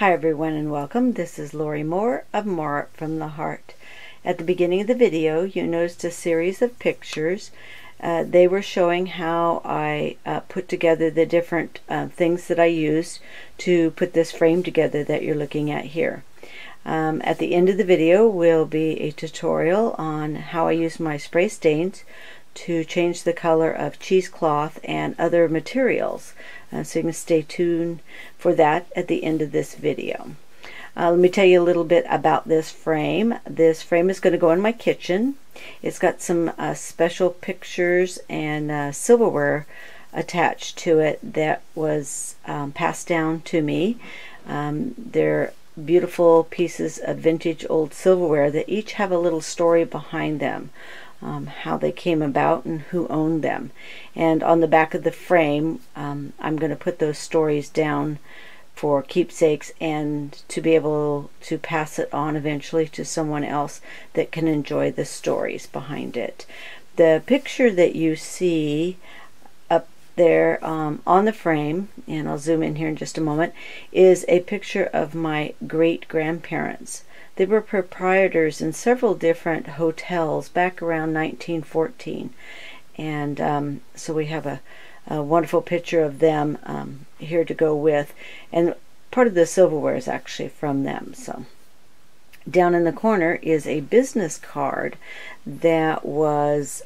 Hi everyone and welcome. This is Laurie Moore of More Art from the Heart. At the beginning of the video you noticed a series of pictures. They were showing how I put together the different things that I used to put this frame together that you're looking at here. At the end of the video will be a tutorial on how I use my spray stains to change the color of cheesecloth and other materials. So you can stay tuned for that at the end of this video. Let me tell you a little bit about this frame. This frame is going to go in my kitchen. It's got some special pictures and silverware attached to it that was passed down to me. They're beautiful pieces of vintage old silverware that each have a little story behind them. How they came about and who owned them. And on the back of the frame I'm going to put those stories down for keepsakes and to be able to pass it on eventually to someone else that can enjoy the stories behind it. The picture that you see up there on the frame, and I'll zoom in here in just a moment, is a picture of my great-grandparents. They were proprietors in several different hotels back around 1914, and so we have a wonderful picture of them here to go with, and part of the silverware is actually from them. So down in the corner is a business card that was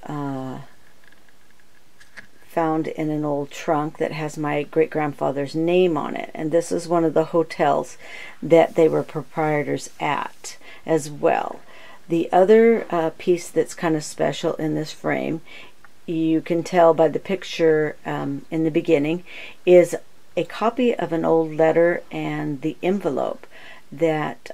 found in an old trunk that has my great-grandfather's name on it, and this is one of the hotels that they were proprietors at as well. The other piece that's kind of special in this frame, you can tell by the picture in the beginning, is a copy of an old letter and the envelope that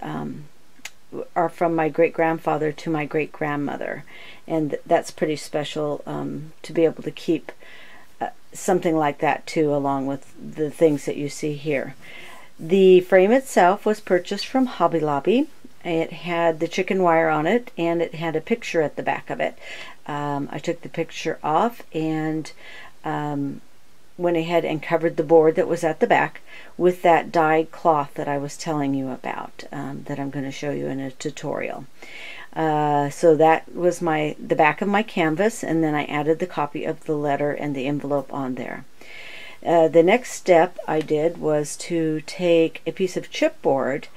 are from my great-grandfather to my great-grandmother, and that's pretty special to be able to keep something like that too, along with the things that you see here. The frame itself was purchased from Hobby Lobby. It had the chicken wire on it and it had a picture at the back of it. I took the picture off and went ahead and covered the board that was at the back with that dyed cloth that I was telling you about, that I'm going to show you in a tutorial. So that was the back of my canvas, and then I added the copy of the letter and the envelope on there. The next step I did was to take a piece of chipboard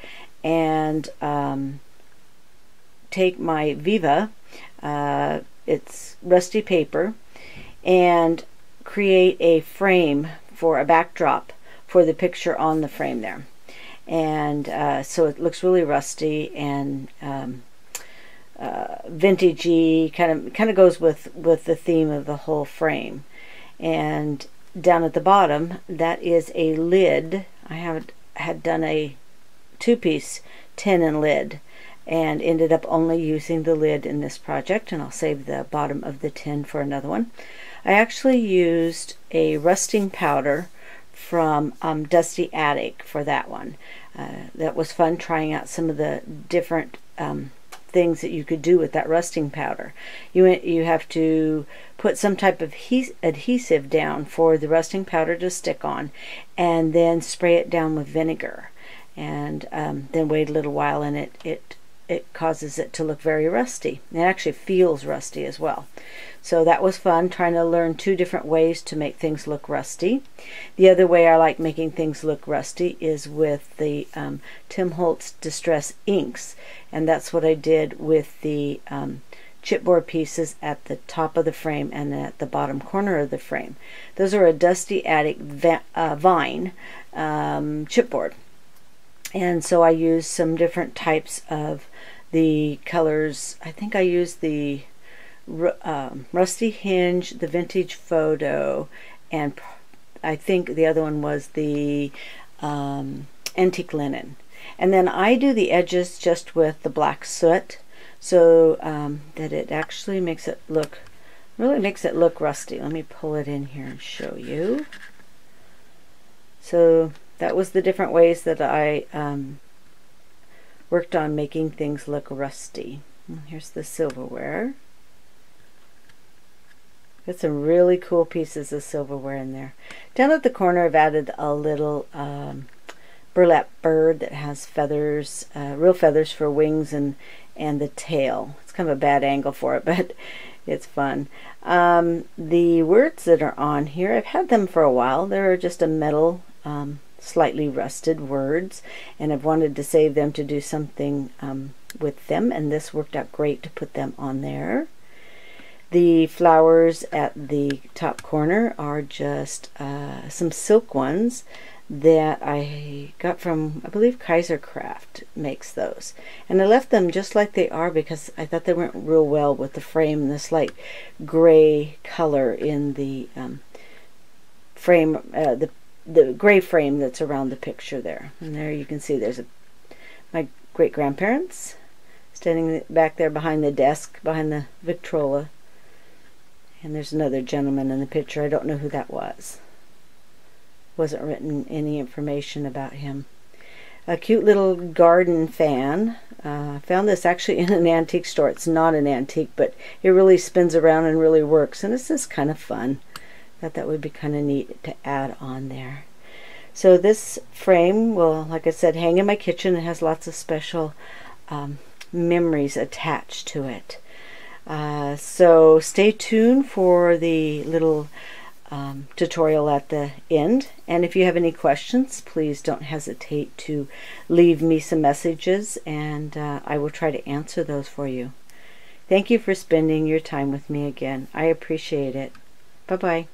and take my Viva, it's rusty paper, and create a frame for a backdrop for the picture on the frame there. And so it looks really rusty and vintagey, kind of goes with the theme of the whole frame. And down at the bottom, that is a lid. I had done a two-piece tin and lid and ended up only using the lid in this project, and I'll save the bottom of the tin for another one. I actually used a rusting powder from Dusty Attic for that one. That was fun, trying out some of the different things that you could do with that rusting powder. You have to put some type of adhesive down for the rusting powder to stick on, and then spray it down with vinegar, and then wait a little while, and it causes it to look very rusty. It actually feels rusty as well. So that was fun, trying to learn two different ways to make things look rusty. The other way I like making things look rusty is with the Tim Holtz Distress inks, and that's what I did with the chipboard pieces at the top of the frame and at the bottom corner of the frame. Those are a Dusty Attic vine chipboard, and so I used some different types of the colors. I think I used the Rusty Hinge, the Vintage Photo, and I think the other one was the Antique Linen. And then I do the edges just with the black soot, so that it actually makes it look, really makes it look rusty. Let me pull it in here and show you. So that was the different ways that I worked on making things look rusty. Here's the silverware. Got some really cool pieces of silverware in there. Down at the corner I've added a little burlap bird that has feathers, real feathers for wings and the tail. It's kind of a bad angle for it, but it's fun. The words that are on here, I've had them for a while. They're just a metal, slightly rusted words, and I've wanted to save them to do something with them, and this worked out great to put them on there. The flowers at the top corner are just some silk ones that I got from, I believe Kaiser Craft makes those, and I left them just like they are because I thought they went real well with the frame, this light gray color in the frame, the gray frame that's around the picture there. And there you can see there's my great-grandparents standing back there behind the desk, behind the Victrola. And there's another gentleman in the picture. I don't know who that was. Wasn't written any information about him. A cute little garden fan. I found this actually in an antique store. It's not an antique, but it really spins around and really works. And it's just kind of fun. Thought that would be kind of neat to add on there. So this frame will, like I said, hang in my kitchen. It has lots of special memories attached to it. So stay tuned for the little tutorial at the end, and if you have any questions, please don't hesitate to leave me some messages, and I will try to answer those for you. Thank you for spending your time with me again. I appreciate it. Bye-bye.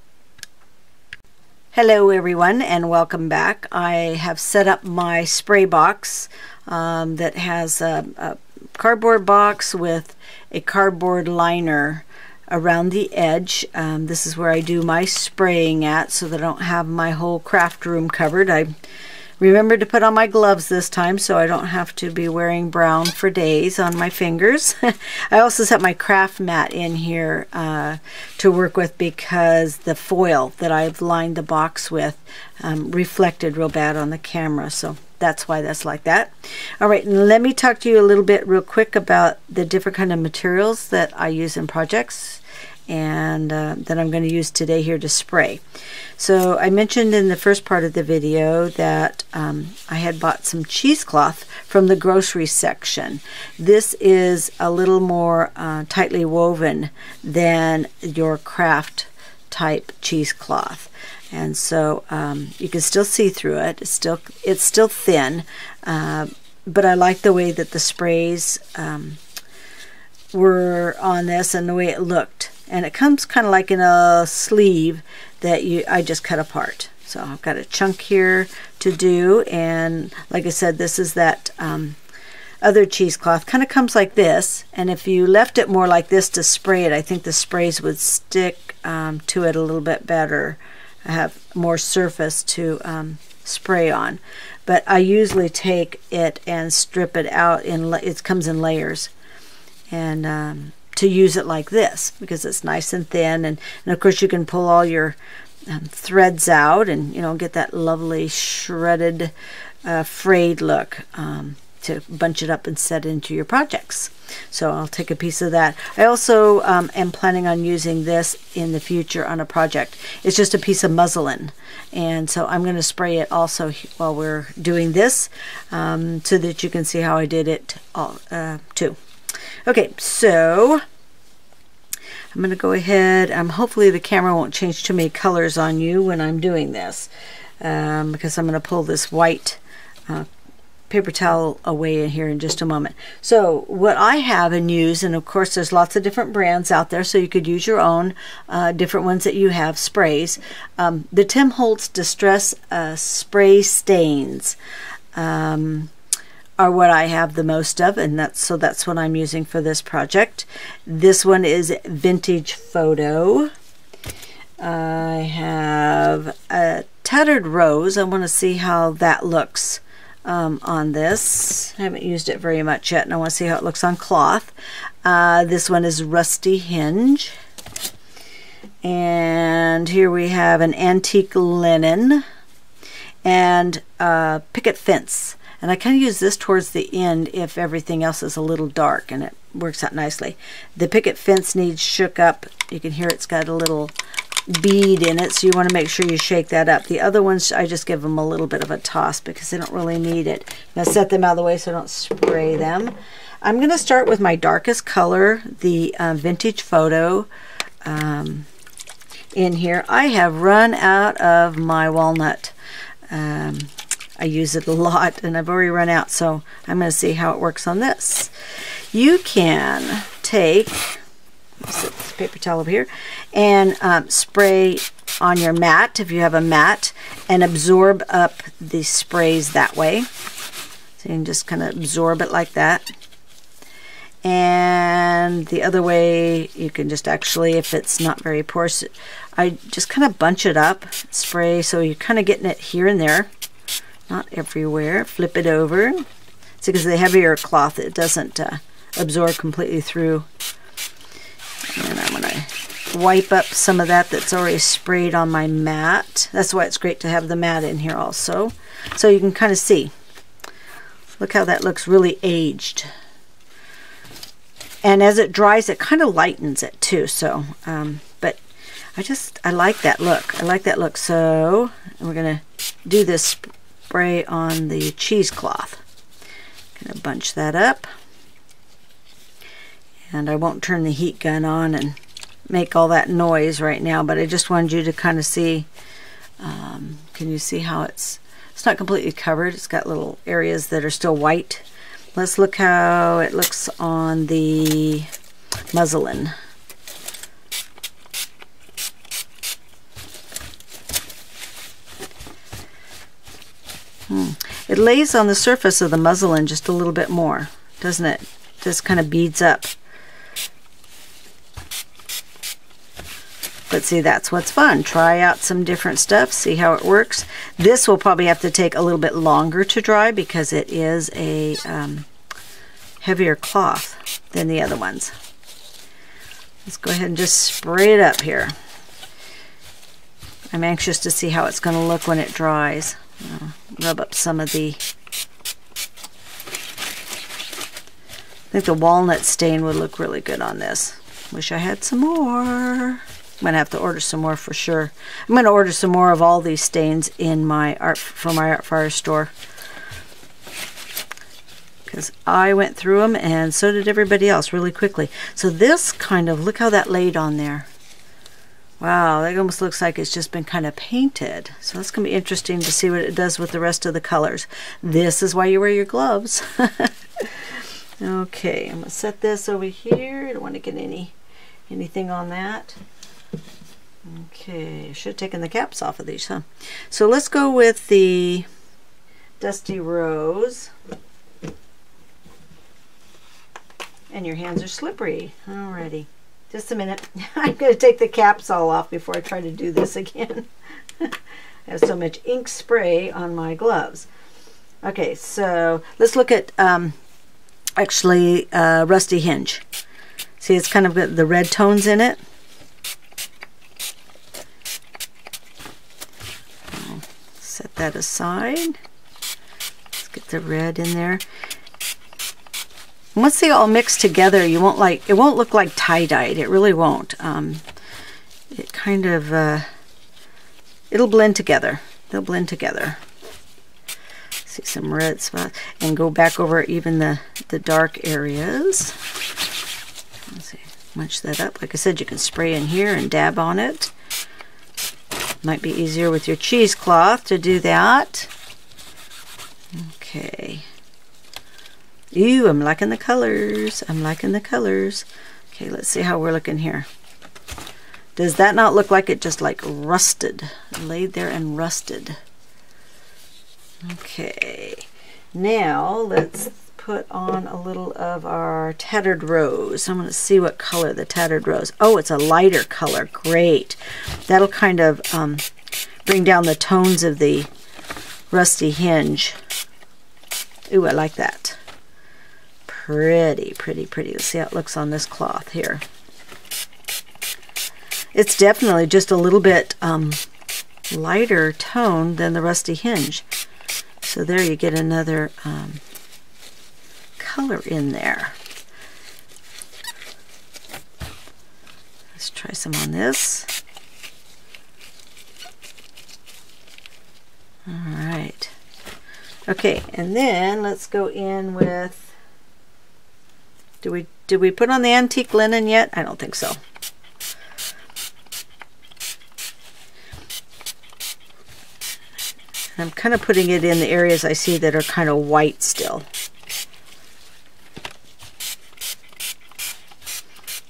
Hello everyone, and welcome back. I have set up my spray box that has a cardboard box with a cardboard liner around the edge. This is where I do my spraying at, so that I don't have my whole craft room covered. I remembered to put on my gloves this time so I don't have to be wearing brown for days on my fingers. I also set my craft mat in here to work with because the foil that I've lined the box with reflected real bad on the camera, so that's why that's like that. All right, and let me talk to you a little bit real quick about the different kind of materials that I use in projects and that I'm going to use today here to spray. So I mentioned in the first part of the video that I had bought some cheesecloth from the grocery section. This is a little more tightly woven than your craft type cheesecloth. And so you can still see through it. It's still thin, but I like the way that the sprays were on this and the way it looked. And it comes kind of like in a sleeve that I just cut apart. So I've got a chunk here to do, and like I said, this is that other cheesecloth. Kind of comes like this, and if you left it more like this to spray it, I think the sprays would stick to it a little bit better. I have more surface to spray on, but I usually take it and strip it out it comes in layers, and to use it like this because it's nice and thin, and of course you can pull all your threads out and get that lovely shredded frayed look to bunch it up and set into your projects. So I'll take a piece of that. I also am planning on using this in the future on a project. It's just a piece of muslin, and so I'm going to spray it also while we're doing this so that you can see how I did it too. Okay, so I'm going to go ahead. Hopefully the camera won't change too many colors on you when I'm doing this because I'm going to pull this white paper towel away in here in just a moment. So what I have and use, and of course there's lots of different brands out there, so you could use your own different ones that you have, sprays. The Tim Holtz Distress Spray Stains are what I have the most of, and that's what I'm using for this project. This one is Vintage Photo. I have a Tattered Rose. I want to see how that looks on this. I haven't used it very much yet, and I want to see how it looks on cloth. This one is Rusty Hinge, and here we have an Antique Linen and Picket Fence. And I kind of use this towards the end if everything else is a little dark, and it works out nicely. The picket fence needs shook up. You can hear it's got a little bead in it, so you want to make sure you shake that up. The other ones, I just give them a little bit of a toss because they don't really need it. I'm going to set them out of the way so I don't spray them. I'm going to start with my darkest color, the Vintage Photo in here. I have run out of my walnut. I use it a lot and I've already run out, so I'm going to see how it works on this. You can take, set this paper towel over here, and spray on your mat if you have a mat and absorb up the sprays that way. So you can just kind of absorb it like that. And the other way, you can just actually, if it's not very porous, I just kind of bunch it up, spray, so you're kind of getting it here and there, not everywhere. Flip it over. See, because the heavier cloth, it doesn't absorb completely through. And I'm going to wipe up some of that that's already sprayed on my mat. That's why it's great to have the mat in here also. So you can kind of see. Look how that looks really aged. And as it dries, it kind of lightens it too. So, but I like that look. I like that look. So we're going to do this spray on the cheesecloth. Going to bunch that up. And I won't turn the heat gun on and make all that noise right now, but I just wanted you to kind of see, can you see how it's not completely covered. It's got little areas that are still white. Let's look how it looks on the muslin. It lays on the surface of the muslin just a little bit more, doesn't it? Just kind of beads up. But see, that's what's fun. Try out some different stuff, see how it works. This will probably have to take a little bit longer to dry because it is a heavier cloth than the other ones. Let's go ahead and just spray it up here. I'm anxious to see how it's going to look when it dries. Rub up some of the... I think the walnut stain would look really good on this. Wish I had some more. I'm going to have to order some more for sure. I'm going to order some more of all these stains in my from my Art Fire store. Because I went through them and so did everybody else really quickly. So this kind of, look how that laid on there. Wow, that almost looks like it's just been kind of painted. So that's going to be interesting to see what it does with the rest of the colors. This is why you wear your gloves. Okay, I'm going to set this over here. I don't want to get anything on that. Okay, should have taken the caps off of these, huh? So let's go with the Dusty Rose. And your hands are slippery. Alrighty. Just a minute. I'm going to take the caps all off before I try to do this again. I have so much ink spray on my gloves. Okay, so let's look at actually Rusty Hinge. See, it's kind of got the red tones in it. I'll set that aside. Let's get the red in there. Once they all mix together, it won't look like tie-dyed. It really won't. It kind of it'll blend together. They'll blend together. See some red spots, and go back over even the dark areas. Let's see, munch that up. Like I said, you can spray in here and dab on it. Might be easier with your cheesecloth to do that. Okay. Ew, I'm liking the colors. I'm liking the colors. Okay, let's see how we're looking here. Does that not look like it just like rusted? Laid there and rusted. Okay, now let's put on a little of our Tattered Rose. I'm going to see what color the Tattered Rose. Oh, it's a lighter color. Great. That'll kind of bring down the tones of the Rusty Hinge. Ooh, I like that. Pretty, pretty, pretty. Let's see how it looks on this cloth here. It's definitely just a little bit lighter tone than the Rusty Hinge. So there you get another color in there. Let's try some on this. All right. Okay, and then let's go in with, did we put on the antique linen yet? I don't think so. I'm kind of putting it in the areas I see that are kind of white still.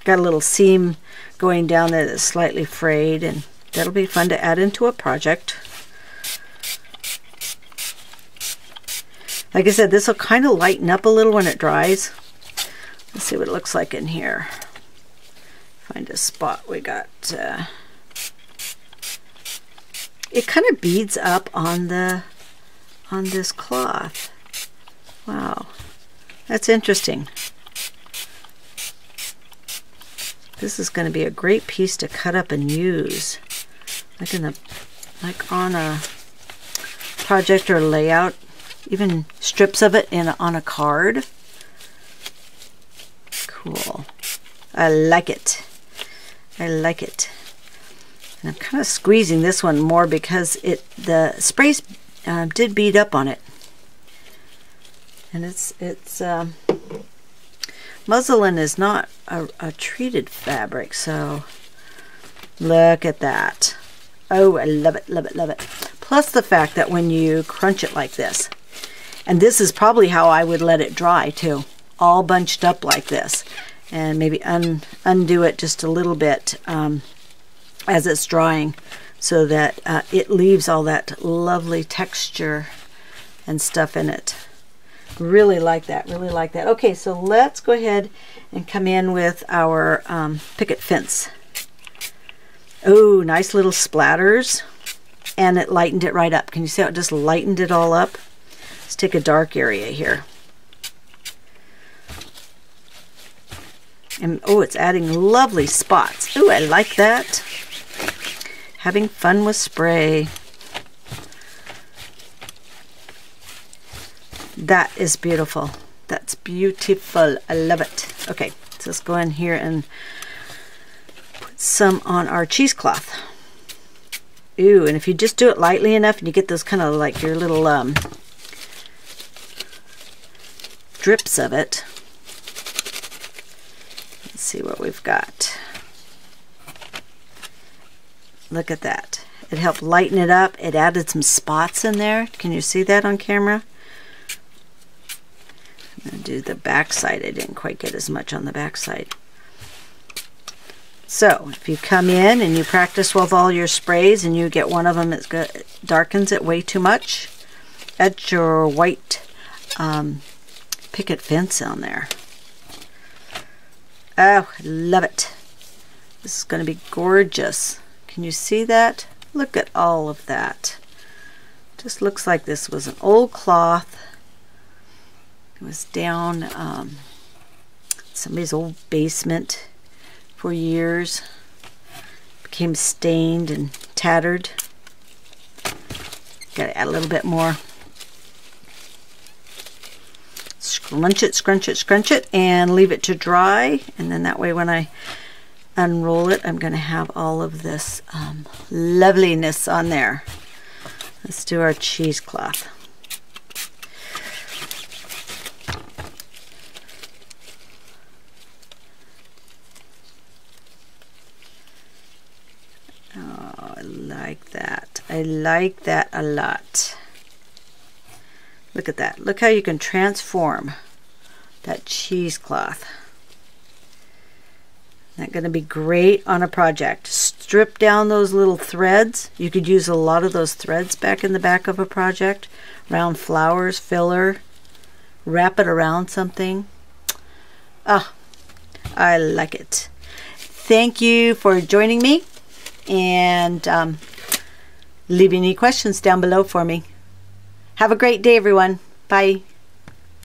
Got a little seam going down there that's slightly frayed, and that'll be fun to add into a project. Like I said, this will kind of lighten up a little when it dries. Let's see what it looks like in here. Find a spot. We got it kind of beads up on this cloth. Wow, that's interesting. This is going to be a great piece to cut up and use, like on a project or layout, even strips of it on a card. Cool. I like it. I like it. And I'm kind of squeezing this one more because the sprays did bead up on it. And it's muslin is not a treated fabric, so look at that. Oh, I love it, love it, love it. Plus the fact that when you crunch it like this, and this is probably how I would let it dry too, all bunched up like this, and maybe undo it just a little bit as it's drying, so that it leaves all that lovely texture and stuff in it. Really like that, really like that. Okay, so let's go ahead and come in with our picket fence. Oh, nice little splatters, and it lightened it right up. Can you see how it just lightened it all up? Let's take a dark area here. And oh, it's adding lovely spots. Oh, I like that. Having fun with spray. That is beautiful. That's beautiful. I love it. Okay, so let's go in here and put some on our cheesecloth. Ooh, and if you just do it lightly enough and you get those kind of like your little drips of it. Let's see what we've got. Look at that. It helped lighten it up. It added some spots in there. Can you see that on camera? I'm going to do the back side. I didn't quite get as much on the back side. So if you come in and you practice with all your sprays and you get one of them that darkens it way too much, add your white picket fence on there. Oh, I love it. This is going to be gorgeous. Can you see that? Look at all of that. Just looks like this was an old cloth. It was down somebody's old basement for years. Became stained and tattered. Got to add a little bit more. Scrunch it, scrunch it, scrunch it, and leave it to dry. And then that way when I unroll it, I'm going to have all of this loveliness on there. Let's do our cheesecloth. Oh, I like that. I like that a lot. Look at that. Look how you can transform that cheesecloth. That's going to be great on a project. Strip down those little threads. You could use a lot of those threads back in the back of a project. Around flowers, filler. Wrap it around something. Ah, I like it. Thank you for joining me. And leave any questions down below for me. Have a great day, everyone. Bye.